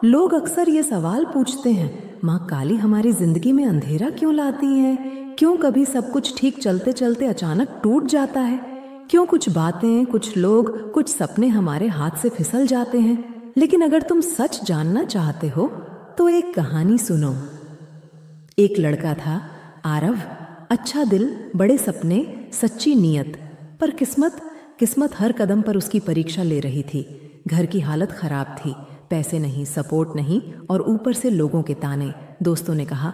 लोग अक्सर ये सवाल पूछते हैं, माँ काली हमारी जिंदगी में अंधेरा क्यों लाती है? क्यों कभी सब कुछ ठीक चलते चलते अचानक टूट जाता है? क्यों कुछ बातें, कुछ लोग, कुछ सपने हमारे हाथ से फिसल जाते हैं? लेकिन अगर तुम सच जानना चाहते हो तो एक कहानी सुनो। एक लड़का था, आरव। अच्छा दिल, बड़े सपने, सच्ची नीयत। पर किस्मत हर कदम पर उसकी परीक्षा ले रही थी। घर की हालत खराब थी, पैसे नहीं, सपोर्ट नहीं, और ऊपर से लोगों के ताने। दोस्तों ने कहा,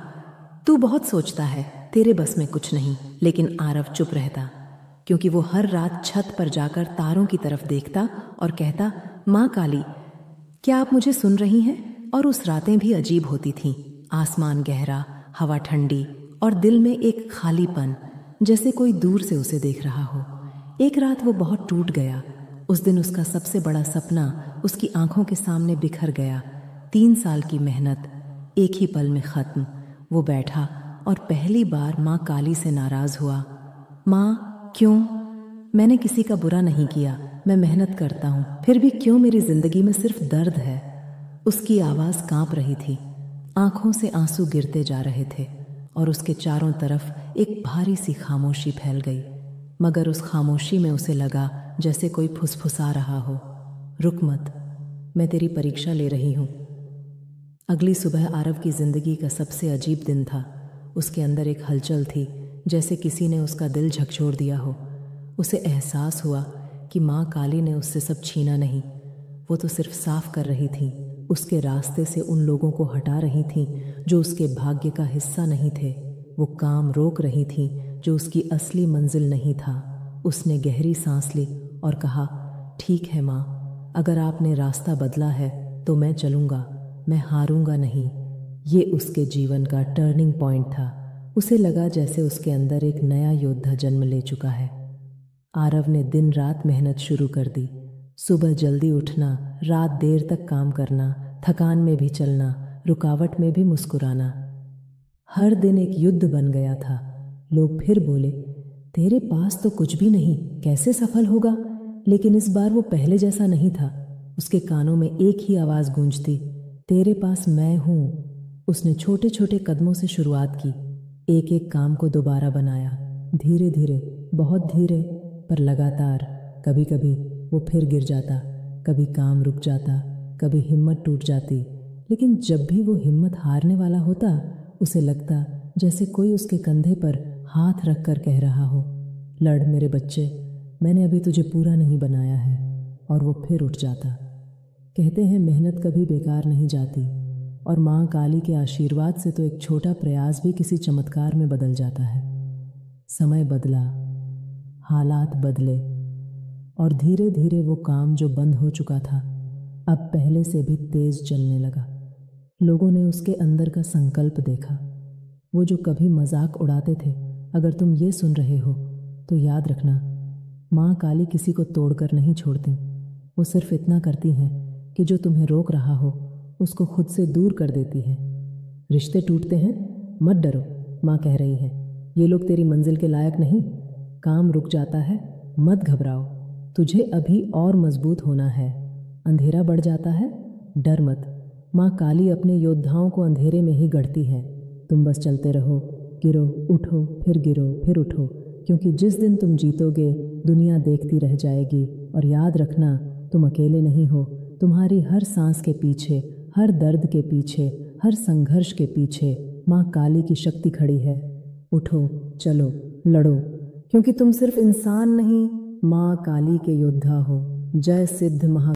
तू बहुत सोचता है, तेरे बस में कुछ नहीं। लेकिन आरव चुप रहता, क्योंकि वो हर रात छत पर जाकर तारों की तरफ देखता और कहता, माँ काली, क्या आप मुझे सुन रही हैं? और उस रातें भी अजीब होती थीं। आसमान गहरा, हवा ठंडी, और दिल में एक खालीपन, जैसे कोई दूर से उसे देख रहा हो। एक रात वो बहुत टूट गया। उस दिन उसका सबसे बड़ा सपना उसकी आंखों के सामने बिखर गया। 3 साल की मेहनत एक ही पल में खत्म। वो बैठा और पहली बार माँ काली से नाराज हुआ। माँ, क्यों? मैंने किसी का बुरा नहीं किया, मैं मेहनत करता हूँ, फिर भी क्यों मेरी जिंदगी में सिर्फ दर्द है? उसकी आवाज़ कांप रही थी, आंखों से आंसू गिरते जा रहे थे, और उसके चारों तरफ एक भारी सी खामोशी फैल गई। मगर उस खामोशी में उसे लगा जैसे कोई फुसफुसा रहा हो, रुक मत, मैं तेरी परीक्षा ले रही हूँ। अगली सुबह आरव की जिंदगी का सबसे अजीब दिन था। उसके अंदर एक हलचल थी, जैसे किसी ने उसका दिल झकझोर दिया हो। उसे एहसास हुआ कि माँ काली ने उससे सब छीना नहीं, वो तो सिर्फ साफ कर रही थी, उसके रास्ते से उन लोगों को हटा रही थी जो उसके भाग्य का हिस्सा नहीं थे। वो काम रोक रही थी जो उसकी असली मंजिल नहीं था। उसने गहरी सांस ली और कहा, ठीक है माँ, अगर आपने रास्ता बदला है तो मैं चलूँगा, मैं हारूंगा नहीं। ये उसके जीवन का टर्निंग पॉइंट था। उसे लगा जैसे उसके अंदर एक नया योद्धा जन्म ले चुका है। आरव ने दिन रात मेहनत शुरू कर दी। सुबह जल्दी उठना, रात देर तक काम करना, थकान में भी चलना, रुकावट में भी मुस्कुराना। हर दिन एक युद्ध बन गया था। लोग फिर बोले, तेरे पास तो कुछ भी नहीं, कैसे सफल होगा? लेकिन इस बार वो पहले जैसा नहीं था। उसके कानों में एक ही आवाज़ गूंजती, तेरे पास मैं हूँ। उसने छोटे छोटे कदमों से शुरुआत की, एक एक काम को दोबारा बनाया, धीरे धीरे, बहुत धीरे, पर लगातार। कभी कभी वो फिर गिर जाता, कभी काम रुक जाता, कभी हिम्मत टूट जाती। लेकिन जब भी वो हिम्मत हारने वाला होता, उसे लगता जैसे कोई उसके कंधे पर हाथ रख कर कह रहा हो, लड़ मेरे बच्चे, मैंने अभी तुझे पूरा नहीं बनाया है। और वो फिर उठ जाता। कहते हैं मेहनत कभी बेकार नहीं जाती, और माँ काली के आशीर्वाद से तो एक छोटा प्रयास भी किसी चमत्कार में बदल जाता है। समय बदला, हालात बदले, और धीरे धीरे वो काम जो बंद हो चुका था अब पहले से भी तेज चलने लगा। लोगों ने उसके अंदर का संकल्प देखा। वो जो कभी मजाक उड़ाते थे, अगर तुम ये सुन रहे हो तो याद रखना, माँ काली किसी को तोड़कर नहीं छोड़ती। वो सिर्फ इतना करती हैं कि जो तुम्हें रोक रहा हो उसको खुद से दूर कर देती है। रिश्ते टूटते हैं, मत डरो, माँ कह रही है, ये लोग तेरी मंजिल के लायक नहीं। काम रुक जाता है, मत घबराओ, तुझे अभी और मजबूत होना है। अंधेरा बढ़ जाता है, डर मत, माँ काली अपने योद्धाओं को अंधेरे में ही गढ़ती है। तुम बस चलते रहो, गिरो, उठो, फिर गिरो, फिर उठो, क्योंकि जिस दिन तुम जीतोगे दुनिया देखती रह जाएगी। और याद रखना, तुम अकेले नहीं हो। तुम्हारी हर सांस के पीछे, हर दर्द के पीछे, हर संघर्ष के पीछे माँ काली की शक्ति खड़ी है। उठो, चलो, लड़ो, क्योंकि तुम सिर्फ इंसान नहीं, माँ काली के योद्धा हो। जय सिद्ध महा